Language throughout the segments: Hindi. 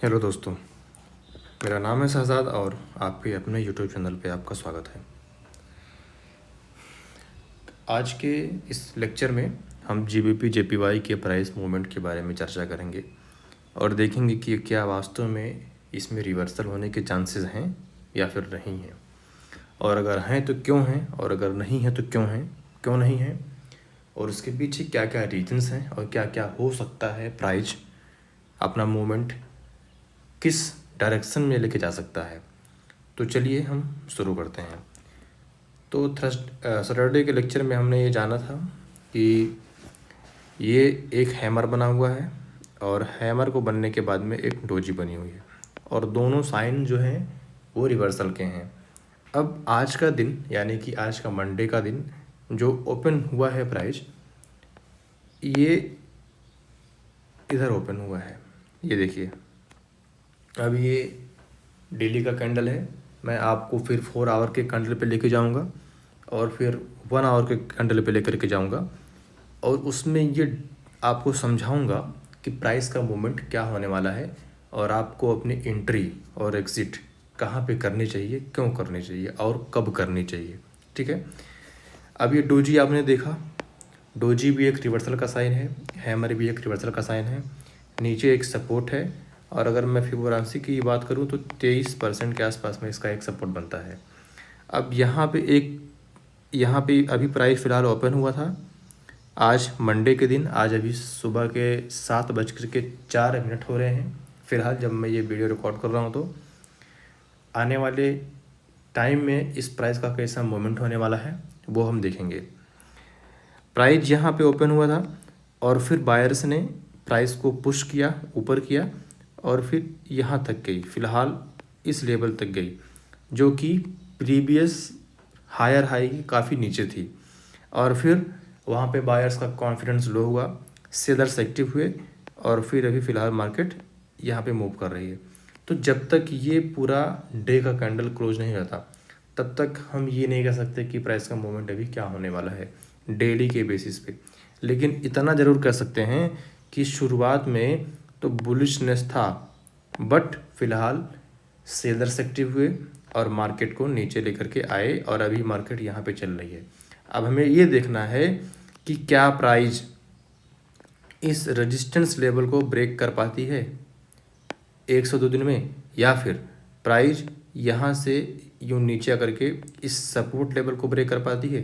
हेलो दोस्तों, मेरा नाम है शहजाद और आपके अपने यूट्यूब चैनल पे आपका स्वागत है। आज के इस लेक्चर में हम जीबीपी जेपीवाई के प्राइस मूवमेंट के बारे में चर्चा करेंगे और देखेंगे कि क्या वास्तव में इसमें रिवर्सल होने के चांसेस हैं या फिर नहीं हैं, और अगर हैं तो क्यों हैं, और अगर नहीं है तो क्यों नहीं हैं, और उसके पीछे क्या क्या रीजंस हैं और क्या क्या हो सकता है प्राइस अपना मूवमेंट किस डायरेक्शन में लेके जा सकता है। तो चलिए हम शुरू करते हैं। तो सैटरडे के लेक्चर में हमने ये जाना था कि ये एक हैमर बना हुआ है और हैमर को बनने के बाद में एक डोजी बनी हुई है और दोनों साइन जो हैं वो रिवर्सल के हैं। अब आज का दिन यानी कि आज का मंडे का दिन जो ओपन हुआ है प्राइस, ये इधर ओपन हुआ है, ये देखिए। अब ये डेली का कैंडल है, मैं आपको फिर 4 आवर के कैंडल पे लेके जाऊंगा और फिर 1 आवर के कैंडल पे लेकर के जाऊंगा और उसमें ये आपको समझाऊंगा कि प्राइस का मूवमेंट क्या होने वाला है और आपको अपनी एंट्री और एग्ज़िट कहाँ पे करनी चाहिए, क्यों करनी चाहिए और कब करनी चाहिए। ठीक है। अब ये डोजी आपने देखा, डोजी भी एक रिवर्सल का साइन है, हैमर भी एक रिवर्सल का साइन है, नीचे एक सपोर्ट है और अगर मैं फिबोनाची की बात करूं तो 23% के आसपास में इसका एक सपोर्ट बनता है। अब यहाँ पे अभी प्राइस फ़िलहाल ओपन हुआ था आज मंडे के दिन। आज अभी सुबह के 7:04 हो रहे हैं फ़िलहाल जब मैं ये वीडियो रिकॉर्ड कर रहा हूँ। तो आने वाले टाइम में इस प्राइस का कैसा मूवमेंट होने वाला है वो हम देखेंगे। प्राइस यहाँ पे ओपन हुआ था और फिर बायर्स ने प्राइस को पुश किया, ऊपर किया और फिर यहाँ तक गई, फ़िलहाल इस लेवल तक गई जो कि प्रीवियस हायर हाई काफ़ी नीचे थी और फिर वहाँ पे बायर्स का कॉन्फिडेंस लो हुआ, सेलर्स एक्टिव हुए और फिर अभी फ़िलहाल मार्केट यहाँ पे मूव कर रही है। तो जब तक ये पूरा डे का कैंडल क्लोज नहीं रहता तब तक हम ये नहीं कह सकते कि प्राइस का मूवमेंट अभी क्या होने वाला है डेली के बेसिस पे। लेकिन इतना ज़रूर कह सकते हैं कि शुरुआत में तो बुलिशनेस था, बट फ़िलहाल सेलर्स एक्टिव हुए और मार्केट को नीचे लेकर के आए और अभी मार्केट यहाँ पे चल रही है। अब हमें ये देखना है कि क्या प्राइस इस रेजिस्टेंस लेवल को ब्रेक कर पाती है 102 दिन में, या फिर प्राइस यहाँ से यूँ नीचे आकर के इस सपोर्ट लेवल को ब्रेक कर पाती है।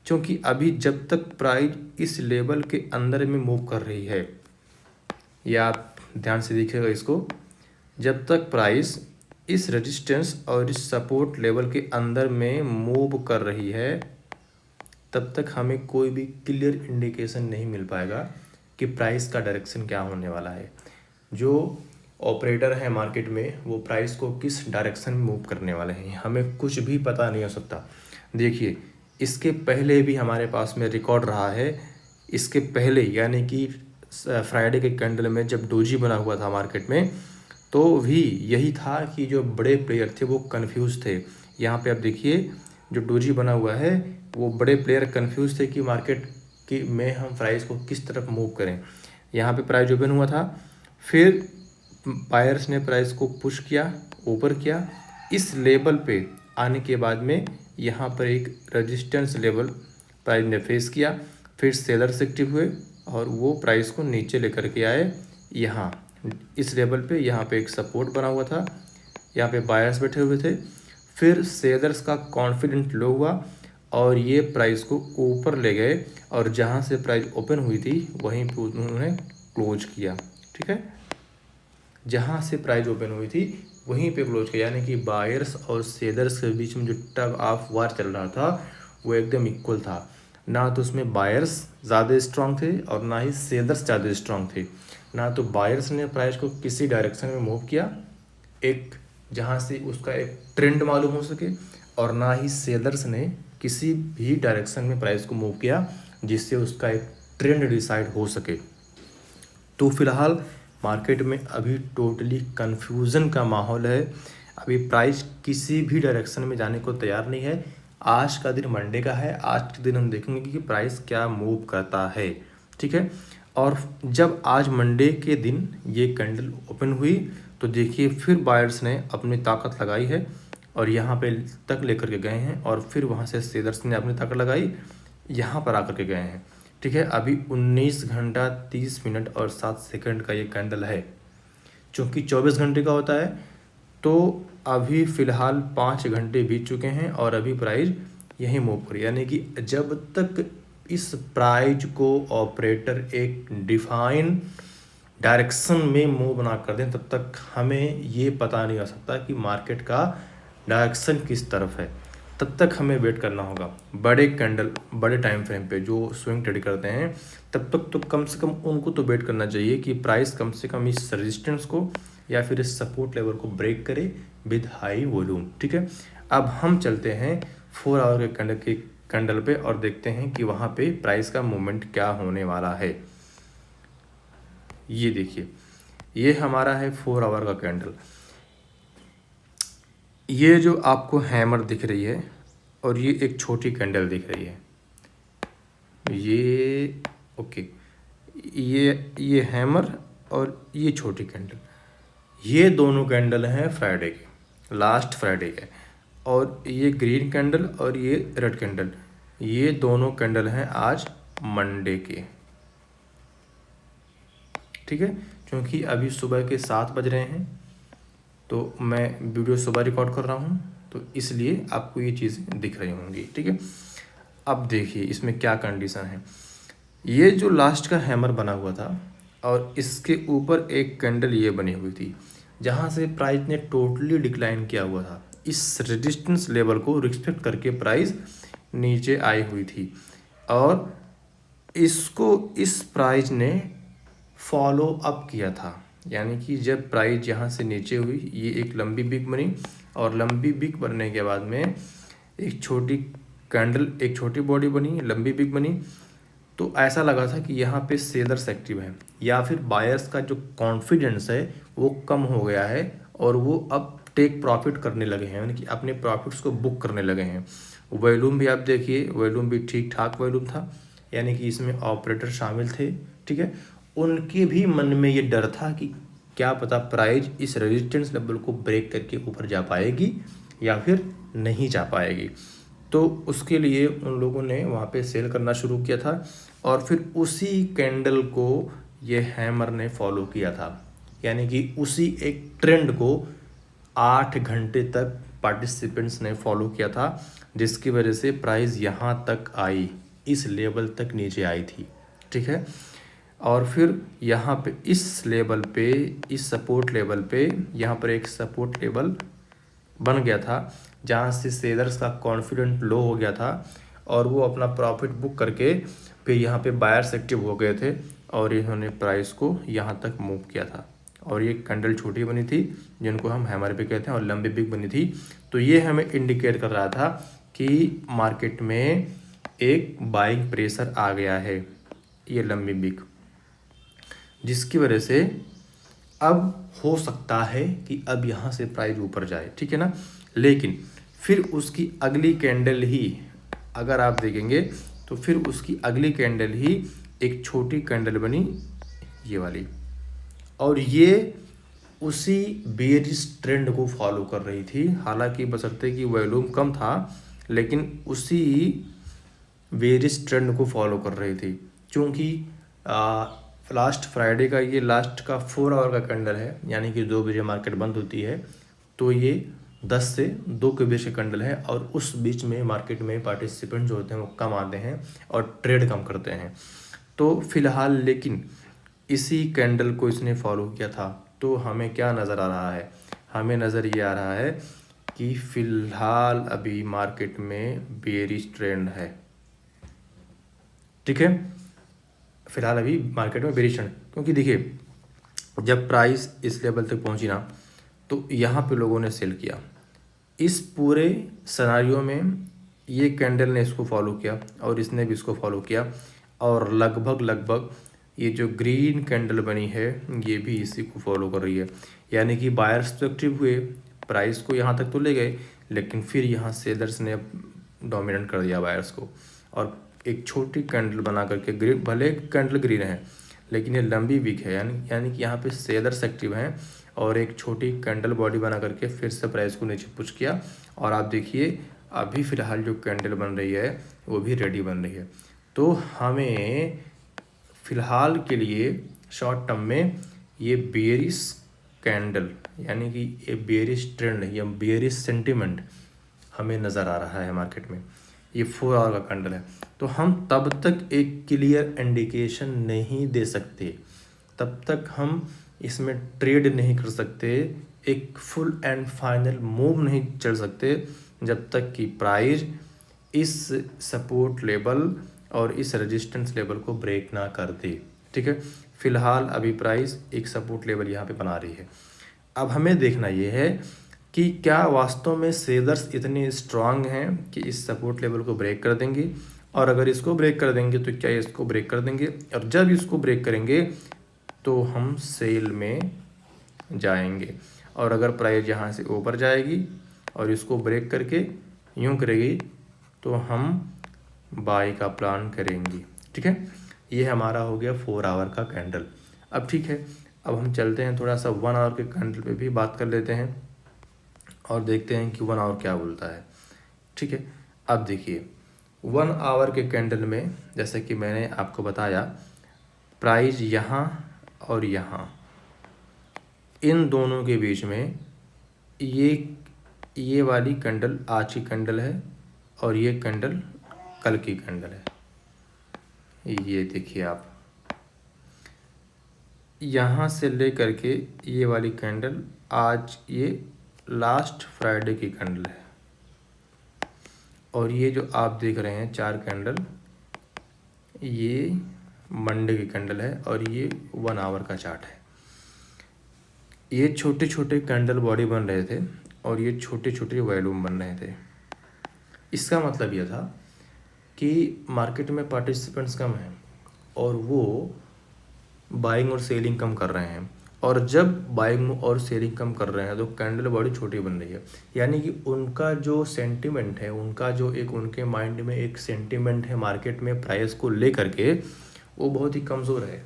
क्योंकि अभी जब तक प्राइस इस लेवल के अंदर में मूव कर रही है, या आप ध्यान से देखिएगा इसको, जब तक प्राइस इस रेजिस्टेंस और इस सपोर्ट लेवल के अंदर में मूव कर रही है तब तक हमें कोई भी क्लियर इंडिकेशन नहीं मिल पाएगा कि प्राइस का डायरेक्शन क्या होने वाला है। जो ऑपरेटर है मार्केट में वो प्राइस को किस डायरेक्शन में मूव करने वाले हैं हमें कुछ भी पता नहीं हो सकता। देखिए, इसके पहले भी हमारे पास में रिकॉर्ड रहा है, इसके पहले यानी कि फ्राइडे के कैंडल में जब डोजी बना हुआ था मार्केट में तो भी यही था कि जो बड़े प्लेयर थे वो कंफ्यूज थे। यहाँ पे आप देखिए जो डोजी बना हुआ है वो बड़े प्लेयर कंफ्यूज थे कि मार्केट की में हम प्राइस को किस तरफ मूव करें। यहाँ पे प्राइस ओपन हुआ था, फिर बायर्स ने प्राइस को पुश किया, ऊपर किया, इस लेवल पे आने के बाद में यहाँ पर एक रेजिस्टेंस लेवल प्राइस ने फेस किया, फिर सेलर्स एक्टिव हुए और वो प्राइस को नीचे लेकर के आए यहाँ इस लेवल पे। यहाँ पे एक सपोर्ट बना हुआ था, यहाँ पे बायर्स बैठे हुए थे, फिर सेलर्स का कॉन्फिडेंट लो हुआ और ये प्राइस को ऊपर ले गए और जहाँ से प्राइस ओपन हुई थी वहीं पे उन्होंने क्लोज किया। ठीक है, जहाँ से प्राइस ओपन हुई थी वहीं पे क्लोज किया, यानी कि बायर्स और सेलर्स के बीच में जो टग ऑफ वार चल रहा था वो एकदम इक्वल था। ना तो उसमें बायर्स ज़्यादा स्ट्रांग थे और ना ही सेलर्स ज़्यादा स्ट्रांग थे। ना तो बायर्स ने प्राइस को किसी डायरेक्शन में मूव किया एक जहाँ से उसका एक ट्रेंड मालूम हो सके, और ना ही सेलर्स ने किसी भी डायरेक्शन में प्राइस को मूव किया जिससे उसका एक ट्रेंड डिसाइड हो सके। तो फिलहाल मार्केट में अभी टोटली कन्फ्यूज़न का माहौल है, अभी प्राइस किसी भी डायरेक्शन में जाने को तैयार नहीं है। आज का दिन मंडे का है, आज के दिन हम देखेंगे कि प्राइस क्या मूव करता है। ठीक है, और जब आज मंडे के दिन ये कैंडल ओपन हुई तो देखिए फिर बायर्स ने अपनी ताकत लगाई है और यहाँ पे तक लेकर के गए हैं, और फिर वहाँ से सेलर्स ने अपनी ताकत लगाई, यहाँ पर आकर के गए हैं। ठीक है, अभी 19 घंटा 30 मिनट और 7 सेकंड का ये कैंडल है। चूँकि 24 घंटे का होता है, तो अभी फ़िलहाल 5 घंटे बीत चुके हैं और अभी प्राइस यहीं मूव कर, यानी कि जब तक इस प्राइस को ऑपरेटर एक डिफाइन डायरेक्शन में मूव ना कर दें, तब तक हमें ये पता नहीं हो सकता कि मार्केट का डायरेक्शन किस तरफ है। तब तक हमें वेट करना होगा। बड़े कैंडल, बड़े टाइम फ्रेम पे जो स्विंग ट्रेड करते हैं, तब तक तो कम से कम उनको तो वेट करना चाहिए कि प्राइस कम से कम इस रेजिस्टेंस को या फिर इस सपोर्ट लेवल को ब्रेक करे विद हाई वॉल्यूम। ठीक है, अब हम चलते हैं 4 आवर के कैंडल पे और देखते हैं कि वहाँ पे प्राइस का मूवमेंट क्या होने वाला है। ये देखिए, ये हमारा है 4 आवर का कैंडल। ये जो आपको हैमर दिख रही है और ये एक छोटी कैंडल दिख रही है, ये ओके, ये हैमर और ये छोटी कैंडल, ये दोनों कैंडल हैं फ्राइडे के, लास्ट फ्राइडे के। और ये ग्रीन कैंडल और ये रेड कैंडल, ये दोनों कैंडल हैं आज मंडे के। ठीक है, क्योंकि अभी सुबह के 7 बज रहे हैं, तो मैं वीडियो सुबह रिकॉर्ड कर रहा हूँ, तो इसलिए आपको ये चीज़ें दिख रही होंगी। ठीक है, अब देखिए इसमें क्या कंडीशन है। ये जो लास्ट का हैमर बना हुआ था और इसके ऊपर एक कैंडल ये बनी हुई थी, जहाँ से प्राइस ने टोटली डिक्लाइन किया हुआ था। इस रेजिस्टेंस लेवल को रिस्पेक्ट करके प्राइस नीचे आई हुई थी और इसको इस प्राइस ने फॉलो अप किया था। यानी कि जब प्राइस यहाँ से नीचे हुई, ये एक लंबी बिग बनी और लंबी बिग बनने के बाद में एक छोटी कैंडल, एक छोटी बॉडी बनी, लंबी बिग बनी। तो ऐसा लगा था कि यहाँ पे सेलर्स एक्टिव हैं या फिर बायर्स का जो कॉन्फिडेंस है वो कम हो गया है और वो अब टेक प्रॉफिट करने लगे हैं, यानी कि अपने प्रॉफिट्स को बुक करने लगे हैं। वॉल्यूम भी आप देखिए, वॉल्यूम भी ठीक ठाक वॉल्यूम था, यानी कि इसमें ऑपरेटर शामिल थे। ठीक है, उनके भी मन में ये डर था कि क्या पता प्राइस इस रेजिस्टेंस लेवल को ब्रेक करके ऊपर जा पाएगी या फिर नहीं जा पाएगी। तो उसके लिए उन लोगों ने वहाँ पे सेल करना शुरू किया था और फिर उसी कैंडल को ये हैमर ने फॉलो किया था, यानी कि उसी एक ट्रेंड को 8 घंटे तक पार्टिसिपेंट्स ने फॉलो किया था, जिसकी वजह से प्राइस यहाँ तक आई, इस लेवल तक नीचे आई थी। ठीक है, और फिर यहाँ पे इस लेवल पे, इस सपोर्ट लेवल पे, यहाँ पर एक सपोर्ट लेवल बन गया था जहाँ से सेलर्स का कॉन्फिडेंट लो हो गया था और वो अपना प्रॉफिट बुक करके फिर यहाँ पे बायर्स एक्टिव हो गए थे और इन्होंने प्राइस को यहाँ तक मूव किया था। और ये कैंडल छोटी बनी थी जिनको हम हैमर पे कहते हैं और लंबी बिग बनी थी। तो ये हमें इंडिकेट कर रहा था कि मार्केट में एक बाइंग प्रेशर आ गया है, ये लंबी बिग, जिसकी वजह से अब हो सकता है कि अब यहाँ से प्राइस ऊपर जाए। ठीक है ना, लेकिन फिर उसकी अगली कैंडल ही अगर आप देखेंगे तो फिर उसकी अगली कैंडल ही एक छोटी कैंडल बनी, ये वाली, और ये उसी बेरिश ट्रेंड को फॉलो कर रही थी। हालांकि बशर्ते कि वॉल्यूम कम था, लेकिन उसी बेरिश ट्रेंड को फॉलो कर रही थी। क्योंकि लास्ट फ्राइडे का ये लास्ट का 4 आवर का कैंडल है, यानी कि 2 बजे मार्केट बंद होती है, तो ये 10 से 2 के बीच का कैंडल है और उस बीच में मार्केट में पार्टिसिपेंट जो होते हैं वो कम आते हैं और ट्रेड कम करते हैं। तो फिलहाल लेकिन इसी कैंडल को इसने फॉलो किया था। तो हमें क्या नज़र आ रहा है, हमें नज़र ये आ रहा है कि फ़िलहाल अभी मार्केट में बेरिश ट्रेंड है। ठीक है, फिलहाल अभी मार्केट में बेरिश ट्रेंड, क्योंकि देखिए जब प्राइस इस लेवल तक पहुंची ना, तो यहाँ पे लोगों ने सेल किया। इस पूरे सिनेरियो में ये कैंडल ने इसको फॉलो किया और इसने भी इसको फॉलो किया और लगभग ये जो ग्रीन कैंडल बनी है ये भी इसी को फॉलो कर रही है। यानी कि बायर्स तो एक्टिव हुए, प्राइस को यहाँ तक तो ले गए, लेकिन फिर यहाँ सेलर्स ने डोमिनेट कर दिया बायर्स को और एक छोटी कैंडल बना करके, ग्रीन भले कैंडल ग्रीन है लेकिन ये लंबी वीक है, यानी कि यहाँ पे सेलर्स एक्टिव हैं और एक छोटी कैंडल बॉडी बना करके फिर से प्राइस को नीचे पुश किया। और आप देखिए अभी फ़िलहाल जो कैंडल बन रही है वो भी रेडी बन रही है। तो हमें फ़िलहाल के लिए शॉर्ट टर्म में ये बेयरिश कैंडल यानी कि ये बेयरिश ट्रेंड या बेयरिश सेंटिमेंट हमें नज़र आ रहा है मार्केट में। ये 4 आवर का कैंडल है, तो हम तब तक एक क्लियर इंडिकेशन नहीं दे सकते, तब तक हम इसमें ट्रेड नहीं कर सकते, एक फुल एंड फाइनल मूव नहीं चल सकते जब तक कि प्राइस इस सपोर्ट लेवल और इस रेजिस्टेंस लेवल को ब्रेक ना कर दे। ठीक है, फिलहाल अभी प्राइस एक सपोर्ट लेवल यहाँ पे बना रही है। अब हमें देखना ये है कि क्या वास्तव में सेलर्स इतने स्ट्रांग हैं कि इस सपोर्ट लेवल को ब्रेक कर देंगे, और अगर इसको ब्रेक कर देंगे तो क्या इसको ब्रेक कर देंगे, और जब इसको ब्रेक करेंगे तो हम सेल में जाएंगे। और अगर प्राइस यहाँ से ऊपर जाएगी और इसको ब्रेक करके यूँ करेगी तो हम बाई का प्लान करेंगे। ठीक है, ये हमारा हो गया 4 आवर का कैंडल। अब ठीक है, अब हम चलते हैं थोड़ा सा 1 आवर के कैंडल पे भी बात कर लेते हैं और देखते हैं कि 1 आवर क्या बोलता है। ठीक है, अब देखिए 1 आवर के कैंडल में जैसे कि मैंने आपको बताया प्राइस यहाँ और यहाँ इन दोनों के बीच में ये वाली कैंडल आज की कैंडल है और ये कैंडल कल की कैंडल है। ये देखिए आप यहाँ से ले करके ये वाली कैंडल आज ये लास्ट फ्राइडे की कैंडल है, और ये जो आप देख रहे हैं 4 कैंडल ये मंडे की कैंडल है और ये 1 आवर का चार्ट है। ये छोटे छोटे कैंडल बॉडी बन रहे थे और ये छोटे छोटे वॉल्यूम बन रहे थे। इसका मतलब यह था कि मार्केट में पार्टिसिपेंट्स कम हैं और वो बाइंग और सेलिंग कम कर रहे हैं, और जब बाइंग और सेलिंग कम कर रहे हैं तो कैंडल बॉडी छोटी बन रही है। यानी कि उनका जो सेंटिमेंट है, उनका जो एक उनके माइंड में एक सेंटिमेंट है मार्केट में प्राइस को लेकर के, वो बहुत ही कमज़ोर है।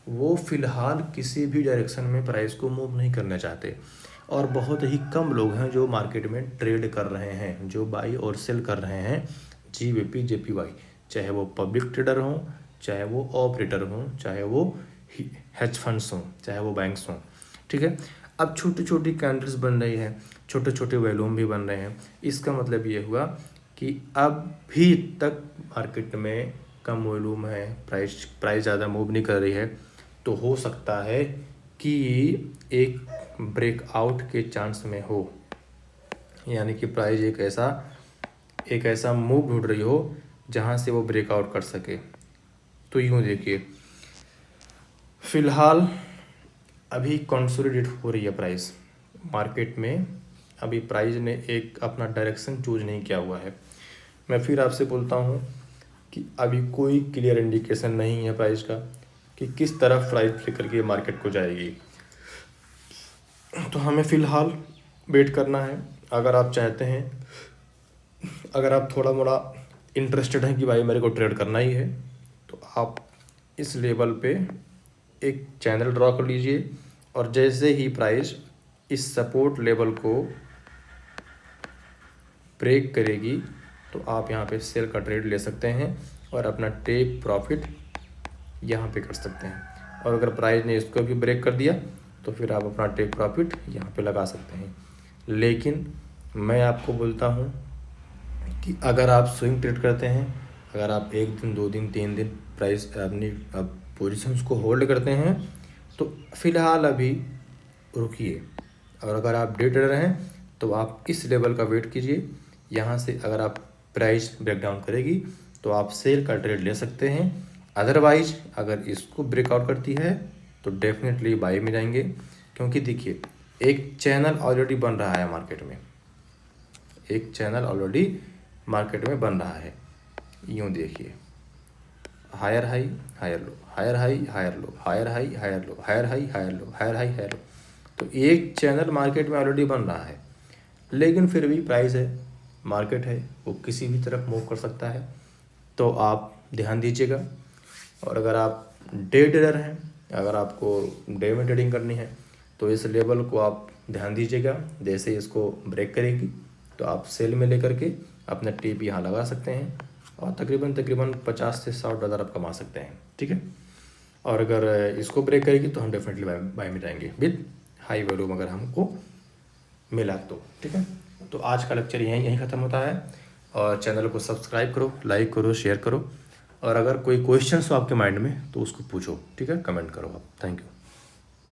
वो फ़िलहाल किसी भी डायरेक्शन में प्राइस को मूव नहीं करना चाहते, और बहुत ही कम लोग हैं जो मार्केट में ट्रेड कर रहे हैं, जो बाई और सेल कर रहे हैं जीबीपी जेपीवाई, चाहे वो पब्लिक ट्रेडर हों, चाहे वो ऑपरेटर हों, चाहे वो हेज फंड्स हों, चाहे वो बैंक्स हों। ठीक है, अब छोटी छोटी कैंडल्स बन रही है, छोटे छोटे वॉल्यूम भी बन रहे हैं। इसका मतलब ये हुआ कि अब भी तक मार्केट में कम वॉल्यूम है, प्राइस ज़्यादा मूव नहीं कर रही है, तो हो सकता है कि एक ब्रेकआउट के चांस में हो, यानी कि प्राइस एक ऐसा मूव ढूंढ रही हो जहां से वो ब्रेकआउट कर सके। तो यूँ देखिए फ़िलहाल अभी कंसोलिडेट हो रही है प्राइस मार्केट में। अभी प्राइस ने एक अपना डायरेक्शन चूज नहीं किया हुआ है। मैं फिर आपसे बोलता हूँ कि अभी कोई क्लियर इंडिकेशन नहीं है प्राइस का कि किस तरफ प्राइस लेकर के मार्केट को जाएगी। तो हमें फ़िलहाल वेट करना है। अगर आप चाहते हैं, अगर आप थोड़ा मोड़ा इंटरेस्टेड हैं कि भाई मेरे को ट्रेड करना ही है, तो आप इस लेवल पे एक चैनल ड्रॉ कर लीजिए, और जैसे ही प्राइस इस सपोर्ट लेवल को ब्रेक करेगी तो आप यहाँ पे सेल का ट्रेड ले सकते हैं और अपना टेक प्रॉफिट यहाँ पे कर सकते हैं। और अगर प्राइस ने इसको भी ब्रेक कर दिया तो फिर आप अपना टेक प्रॉफिट यहाँ पे लगा सकते हैं। लेकिन मैं आपको बोलता हूँ कि अगर आप स्विंग ट्रेड करते हैं, अगर आप 1 दिन 2 दिन 3 दिन प्राइस अपनी पोजीशंस को होल्ड करते हैं, तो फ़िलहाल अभी रुकिए। और अगर आप डे ट्रेडर हैं तो आप इस लेवल का वेट कीजिए। यहाँ से अगर आप प्राइस ब्रेकडाउन करेगी तो आप सेल का ट्रेड ले सकते हैं। अदरवाइज अगर इसको ब्रेकआउट करती है तो डेफिनेटली बाई में जाएंगे, क्योंकि देखिए एक चैनल ऑलरेडी बन रहा है मार्केट में, एक चैनल ऑलरेडी मार्केट में बन रहा है। यूँ देखिए higher high higher low, higher high higher low, higher high higher low, higher high higher low, higher high higher low. तो एक चैनल मार्केट में ऑलरेडी बन रहा है, लेकिन फिर भी प्राइस है, मार्केट है, वो किसी भी तरफ मूव कर सकता है। तो आप ध्यान दीजिएगा। और अगर आप डे ट्रेडर हैं, अगर आपको डे में ट्रेडिंग करनी है, तो इस लेवल को आप ध्यान दीजिएगा। जैसे ही इसको ब्रेक करेगी तो आप सेल में लेकर के अपना टिप यहाँ लगा सकते हैं और तकरीबन 50 से $60 आप कमा सकते हैं, ठीक है। और अगर इसको ब्रेक करेगी तो हम डेफिनेटली बाय में जाएंगे विद हाई वॉल्यूम अगर हमको मिला तो, ठीक है। तो आज का लेक्चर यहीं ख़त्म होता है। और चैनल को सब्सक्राइब करो, लाइक करो, शेयर करो। और अगर कोई क्वेश्चन हो आपके माइंड में तो उसको पूछो, ठीक है, कमेंट करो आप। Thank you.